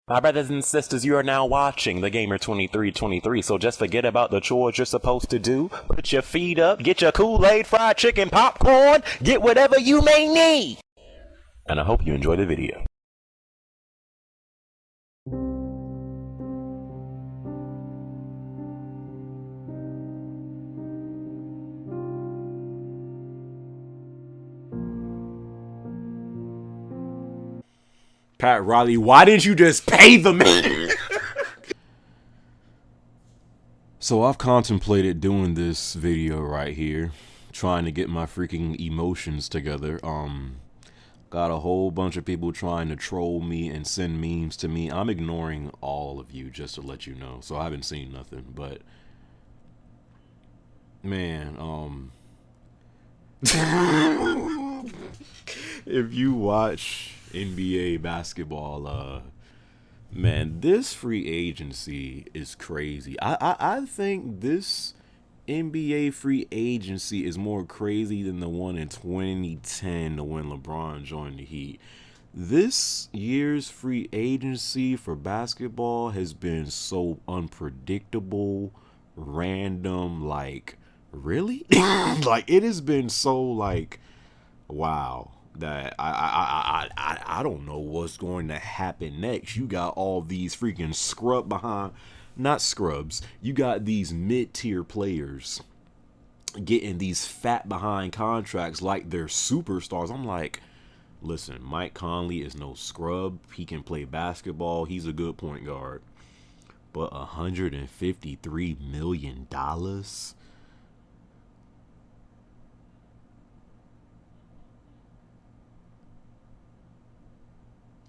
My brothers and sisters, you are now watching the Gamer 2323, so just forget about the chores you're supposed to do. Put your feet up, get your Kool-Aid, fried chicken, popcorn, get whatever you may need. And I hope you enjoy the video. Pat Riley, why didn't you just pay the man? So I've contemplated doing this video right here, trying to get my freaking emotions together. Got a whole bunch of people trying to troll me and send memes to me. I'm ignoring all of you just to let you know. So I haven't seen nothing, but man, if you watch NBA basketball, man, this free agency is crazy. I think this NBA free agency is more crazy than the one in 2010 when LeBron joined the Heat. This year's free agency for basketball has been so unpredictable, random, like, really? Like, it has been so, like, wow, that I don't know what's going to happen next. You got all these freaking not scrubs. You got these mid-tier players getting these fat behind contracts like they're superstars. I'm like, listen, Mike Conley is no scrub. He can play basketball. He's a good point guard. But $153 million?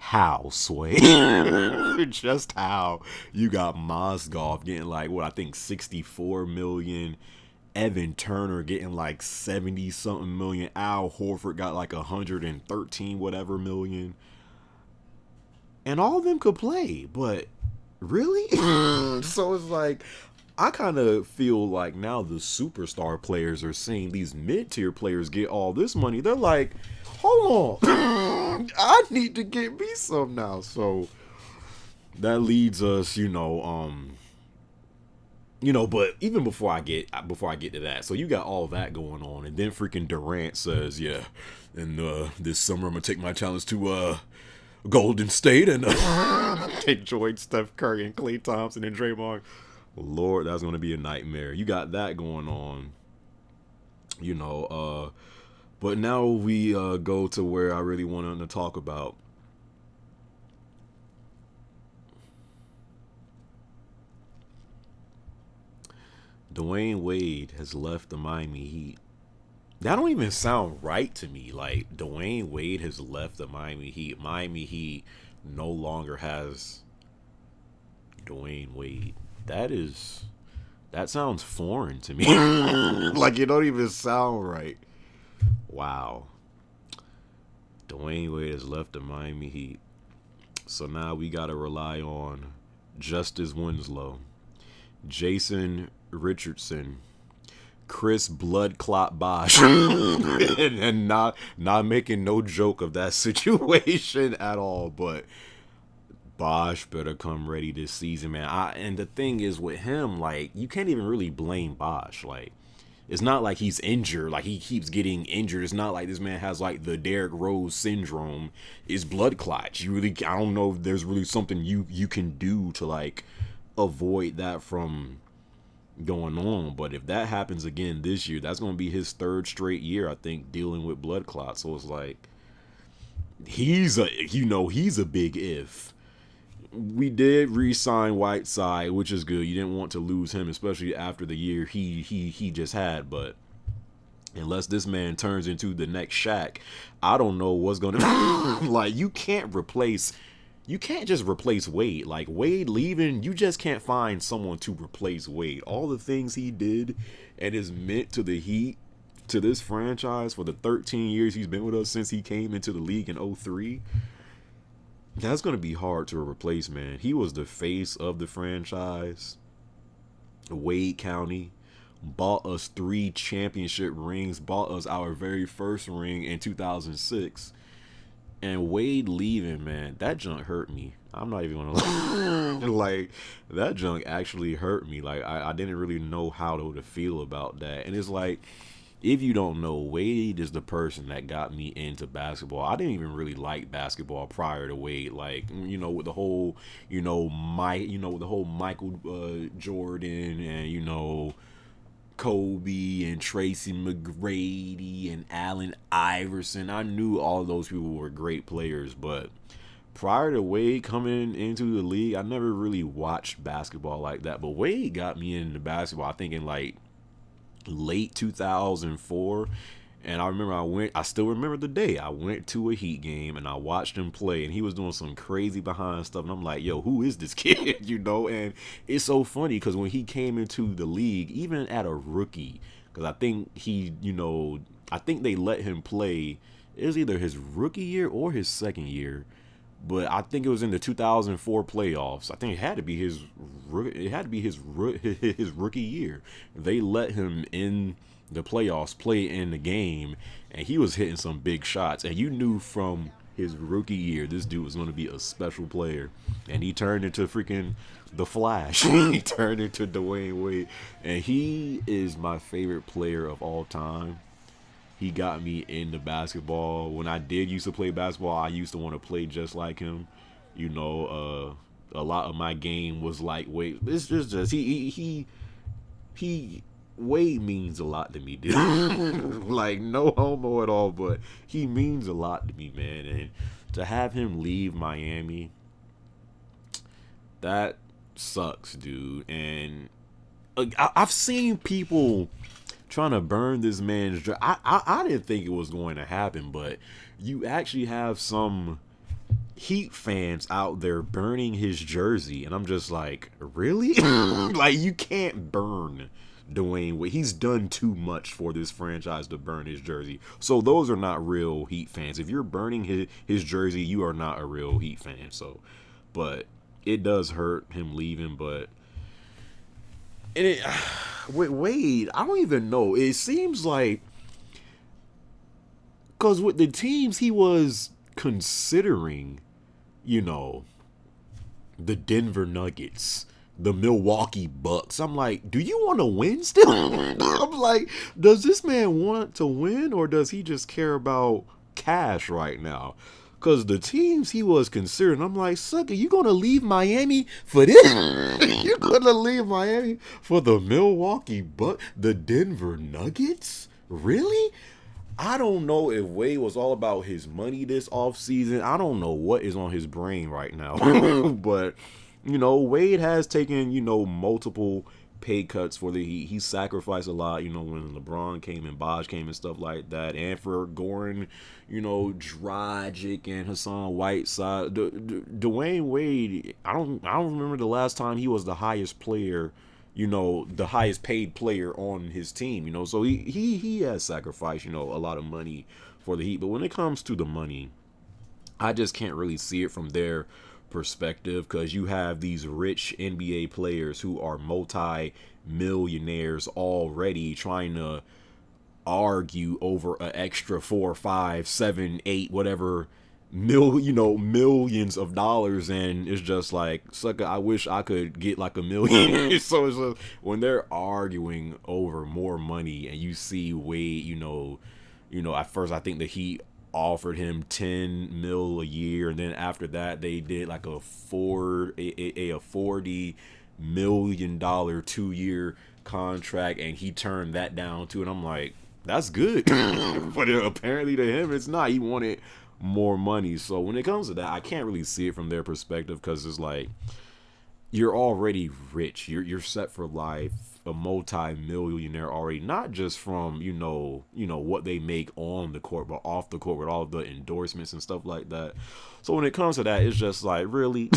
How, Sway? Just how? You got Mozgov getting like, what, I think 64 million. Evan Turner getting like 70 something million. Al Horford got like 113 whatever million. And all of them could play, but really? So it's like, I kind of feel like now the superstar players are seeing these mid-tier players get all this money. They're like, hold on, I need to get me some now. So that leads us, but even before I get to that, so you got all that going on, and then freaking Durant says, yeah, and this summer I'm gonna take my challenge to Golden State and take Jordan, Steph Curry, and Klay Thompson and Draymond. Lord, that's gonna be a nightmare. You got that going on, but now we go to where I really wanted to talk about. Dwyane Wade has left the Miami Heat. That don't even sound right to me. Like, Dwyane Wade has left the Miami Heat. Miami Heat no longer has Dwyane Wade. That sounds foreign to me. Like, it don't even sound right. Wow. Dwyane Wade has left the Miami Heat. So now we got to rely on Justice Winslow, Jason Richardson, Chris Blood Clot Bosh, and not making no joke of that situation at all. But Bosh better come ready this season, man. And the thing is with him, like, you can't even really blame Bosh. Like, it's not like he's injured, like he keeps getting injured. It's not like this man has like the Derrick Rose syndrome. It's blood clots. I don't know if there's really something you can do to like avoid that from going on. But if that happens again this year, that's going to be his third straight year, I think, dealing with blood clots. So it's like, he's a big if. We did re-sign Whiteside, which is good. You didn't want to lose him, especially after the year he just had. But unless this man turns into the next Shaq, I don't know what's gonna like. You can't just replace Wade. Like, Wade leaving, you just can't find someone to replace Wade. All the things he did and is meant to the Heat, to this franchise for the 13 years he's been with us since he came into the league in 2003. That's going to be hard to replace, man. He was the face of the franchise. Wade County bought us 3 championship rings, bought us our very first ring in 2006. And Wade leaving, man, that junk hurt me. I'm not even gonna like that junk actually hurt me. Like I didn't really know how to feel about that. And it's like, if you don't know, Wade is the person that got me into basketball. I didn't even really like basketball prior to Wade. Like, with the whole, with the whole Michael Jordan and Kobe and Tracy McGrady and Allen Iverson. I knew all those people were great players, but prior to Wade coming into the league, I never really watched basketball like that. But Wade got me into basketball, I think, in like late 2004. And I still remember the day I went to a Heat game and I watched him play, and he was doing some crazy behind stuff. And I'm like, yo, who is this kid? And it's so funny because when he came into the league, even at a rookie, because I think I think they let him play. It was either his rookie year or his second year, but I think it was in the 2004 playoffs. I think it had to be his rookie year. They let him in the playoffs, play in the game, and he was hitting some big shots. And you knew from his rookie year, this dude was going to be a special player. And he turned into freaking the Flash. He turned into Dwyane Wade, and he is my favorite player of all time. He got me into basketball. When I did used to play basketball, I used to want to play just like him. A lot of my game was like Wade. It's just he Wade means a lot to me, dude. Like, no homo at all, but he means a lot to me, man. And to have him leave Miami, that sucks, dude. And I've seen people trying to burn this man's jersey. I didn't think it was going to happen, but you actually have some Heat fans out there burning his jersey, and I'm just like, really? Like, you can't burn Dwyane Wade. He's done too much for this franchise to burn his jersey. So those are not real Heat fans. If you're burning his jersey, you are not a real Heat fan. So, but it does hurt him leaving, but with Wade, I don't even know. It seems like, because with the teams he was considering, the Denver Nuggets, the Milwaukee Bucks, I'm like, do you want to win still? I'm like, does this man want to win, or does he just care about cash right now? Because the teams he was considering, I'm like, sucker, you going to leave Miami for this? You going to leave Miami for the Milwaukee Bucks, the Denver Nuggets? Really? I don't know if Wade was all about his money this offseason. I don't know what is on his brain right now. But, Wade has taken, multiple pay cuts for the Heat. He sacrificed a lot, when LeBron came and Bosh came and stuff like that. And for Goran, Dragic and Hassan Whiteside. Dwyane Wade, I don't remember the last time he was the highest player, the highest paid player on his team, so he has sacrificed, a lot of money for the Heat. But when it comes to the money, I just can't really see it from their perspective, because you have these rich NBA players who are multi-millionaires already trying to argue over an extra 4, 5, 7, 8, whatever millions of dollars, and it's just like, sucker, I wish I could get like $1 million. So it's just, when they're arguing over more money, and you see Wade, at first I think the Heat offered him $10 million a year, and then after that they did like a $40 million 2-year contract, and he turned that down too. And I'm like, that's good. But apparently to him it's not. He wanted more money. So when it comes to that, I can't really see it from their perspective, because it's like, you're already rich, you're set for life, a multi-millionaire already, not just from what they make on the court, but off the court with all the endorsements and stuff like that. So when it comes to that, it's just like, really?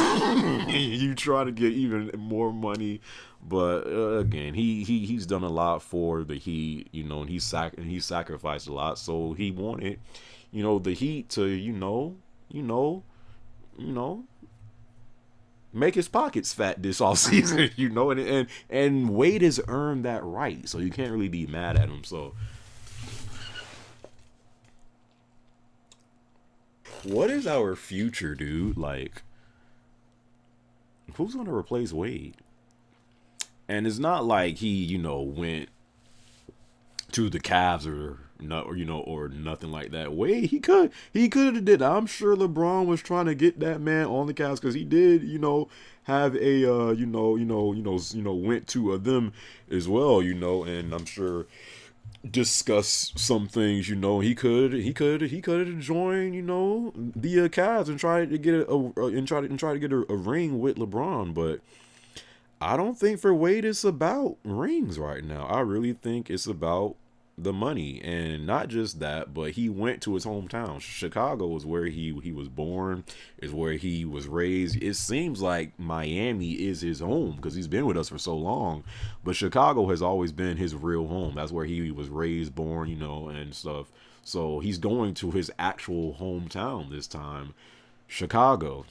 You try to get even more money. But again, he's done a lot for the Heat, and he sacrificed a lot. So he wanted the Heat to make his pockets fat this offseason. And Wade has earned that right, so you can't really be mad at him. So what is our future, dude? Like, who's gonna replace Wade? And it's not like he, went to the Cavs or not, or nothing like that. Wade, he could have did. I'm sure LeBron was trying to get that man on the Cavs because he did, have a, went to them as well, and I'm sure discuss some things. He could have joined, the Cavs and tried to get try to get a ring with LeBron, but I don't think for Wade it's about rings right now. I really think it's about the money, and not just that, but he went to his hometown. Chicago is where he was born, is where he was raised. It seems like Miami is his home because he's been with us for so long, but Chicago has always been his real home. That's where he was raised, born, and stuff. So he's going to his actual hometown this time, Chicago.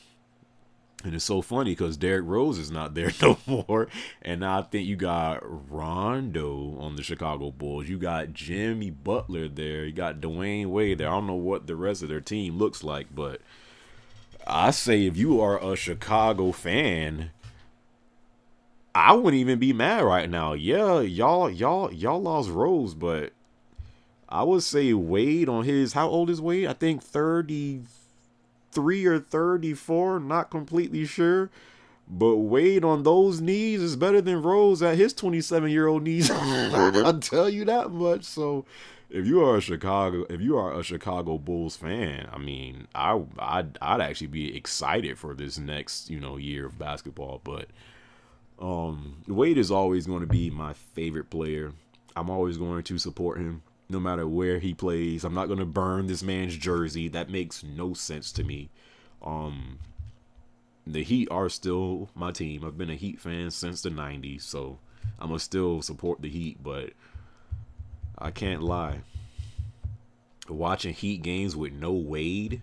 And it's so funny because Derrick Rose is not there no more. And now I think you got Rondo on the Chicago Bulls. You got Jimmy Butler there. You got Dwyane Wade there. I don't know what the rest of their team looks like, but I say if you are a Chicago fan, I wouldn't even be mad right now. Yeah, y'all lost Rose, but I would say Wade on his, how old is Wade? I think 33 or 34, not completely sure. But Wade on those knees is better than Rose at his 27-year-old knees. I'll tell you that much. So if you are a Chicago Bulls fan, I mean, I'd actually be excited for this next, year of basketball. But Wade is always going to be my favorite player. I'm always going to support him no matter where he plays. I'm not going to burn this man's jersey. That makes no sense to me. The Heat are still my team. I've been a Heat fan since the 90s, so I'm going to still support the Heat, but I can't lie. Watching Heat games with no Wade.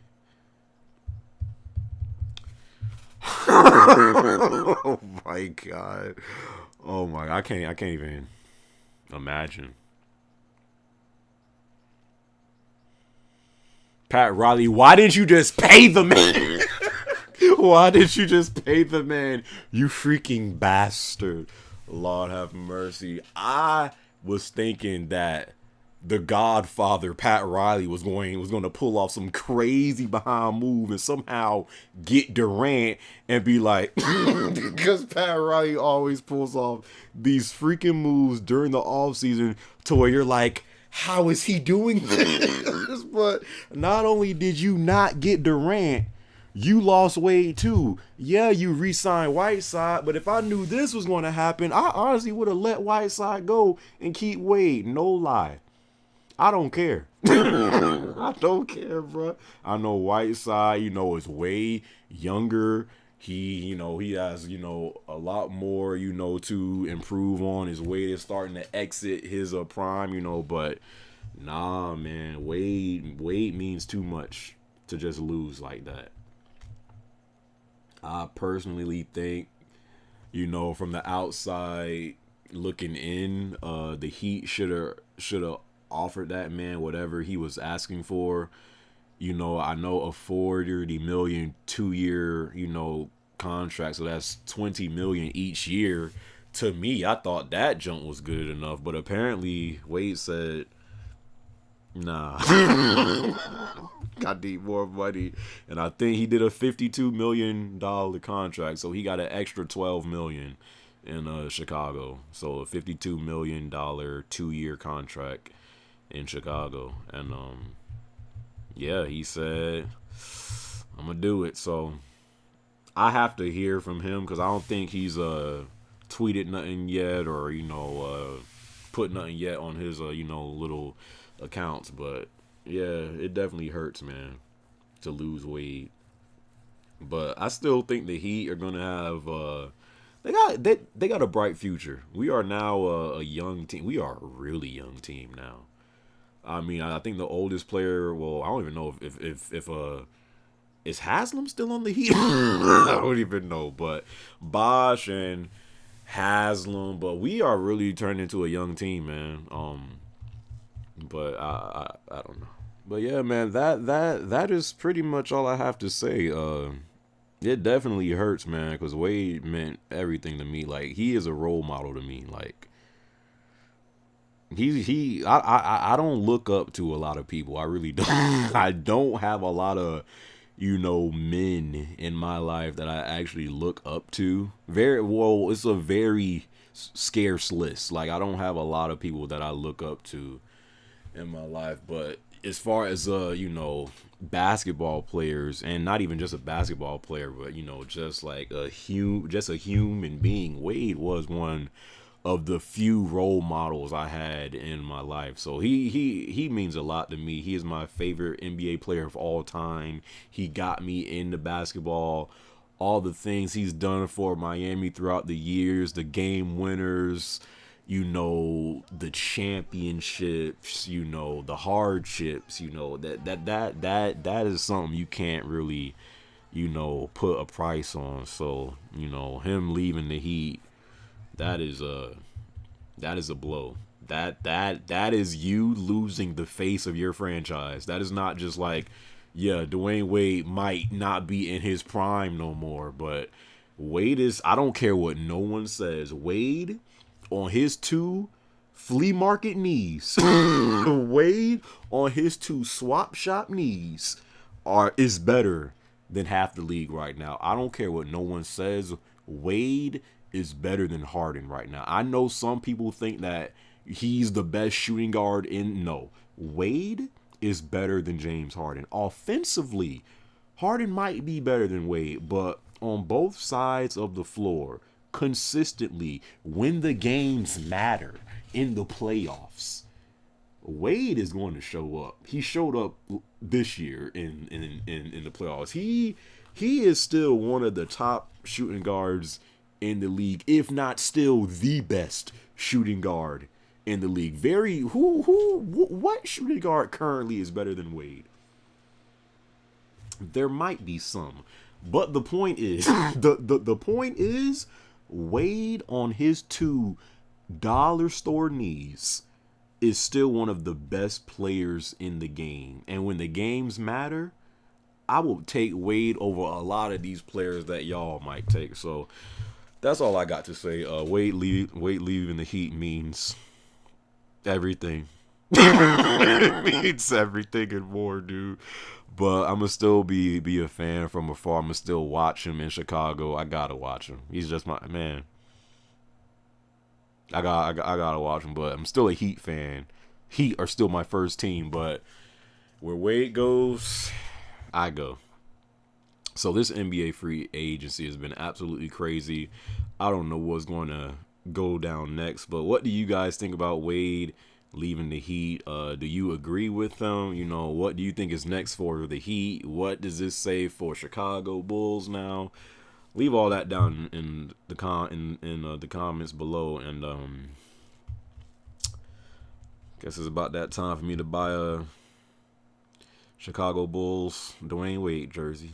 Oh my God. Oh my, I can't even imagine. Pat Riley, why didn't you just pay the man? Why did you just pay the man? You freaking bastard. Lord have mercy. I was thinking that the Godfather, Pat Riley, was going to pull off some crazy behind move and somehow get Durant and be like, because Pat Riley always pulls off these freaking moves during the offseason to where you're like, how is he doing this? But not only did you not get Durant, you lost Wade too. Yeah, you re-signed Whiteside, but if I knew this was going to happen, I honestly would have let Whiteside go and keep Wade. No lie. I don't care. I don't care, bro. I know Whiteside, is way younger. He has, a lot more, to improve on. His Wade is starting to exit his prime, but nah, man, Wade means too much to just lose like that. I personally think, from the outside looking in, the Heat should have offered that man whatever he was asking for. I know a $40 million 2-year, contract, so that's $20 million each year. To me, I thought that jump was good enough, but apparently Wade said, nah. I need more money. And I think he did a $52 million contract, so he got an extra $12 million in Chicago. So a $52 million 2-year contract in Chicago. And yeah, he said, I'm gonna do it. So I have to hear from him because I don't think he's tweeted nothing yet or put nothing yet on his little accounts. But yeah, it definitely hurts, man, to lose Wade. But I still think the Heat are gonna have they got a bright future. We are now a young team. We are a really young team now. I mean, I think the oldest player. Well, I don't even know if is Haslam still on the Heat? I don't even know. But Bosh and Haslam. But we are really turning into a young team, man. But I don't know. But yeah, man, that is pretty much all I have to say. It definitely hurts, man, because Wade meant everything to me. Like, he is a role model to me. Like, I don't look up to a lot of people. I really don't. I don't have a lot of, men in my life that I actually look up to. Very well, it's a very scarce list. Like, I don't have a lot of people that I look up to in my life. But as far as basketball players, and not even just a basketball player, but just like just a human being, Wade was one of the few role models I had in my life. So he means a lot to me. He is my favorite NBA player of all time. He got me into basketball. All the things he's done for Miami throughout the years, the game winners, the championships, the hardships, that is something you can't really, put a price on. So, him leaving the Heat, that is a blow. That is you losing the face of your franchise. That is not just like, yeah, Dwyane Wade might not be in his prime no more, but Wade is, I don't care what no one says, Wade on his two flea market knees, Wade on his two swap shop knees is better than half the league right now. I don't care what no one says. Wade is better than Harden right now. I know some people think that he's the best shooting guard in. No, Wade is better than James Harden. Offensively, Harden might be better than Wade, but on both sides of the floor, consistently, when the games matter in the playoffs, Wade is going to show up. He showed up this year in the playoffs. He is still one of the top shooting guards in the league, if not still the best shooting guard in the league. What shooting guard currently is better than Wade? There might be some, but the point is, the point is, Wade on his two dollar store knees is still one of the best players in the game. And when the games matter, I will take Wade over a lot of these players that y'all might take. So that's all I got to say. Wade leaving the Heat means everything. It means everything and more, dude. But I'm gonna still be a fan from afar. I'm gonna still watch him in Chicago. I gotta watch him. He's just my man. I gotta watch him. But I'm still a Heat fan. Heat are still my first team. But where Wade goes, I go. So this NBA free agency has been absolutely crazy. I don't know what's going to go down next, but what do you guys think about Wade leaving the Heat? Do you agree with them? What do you think is next for the Heat? What does this say for Chicago Bulls now? Leave all that down in the the comments below, and guess it's about that time for me to buy a Chicago Bulls Dwyane Wade jersey.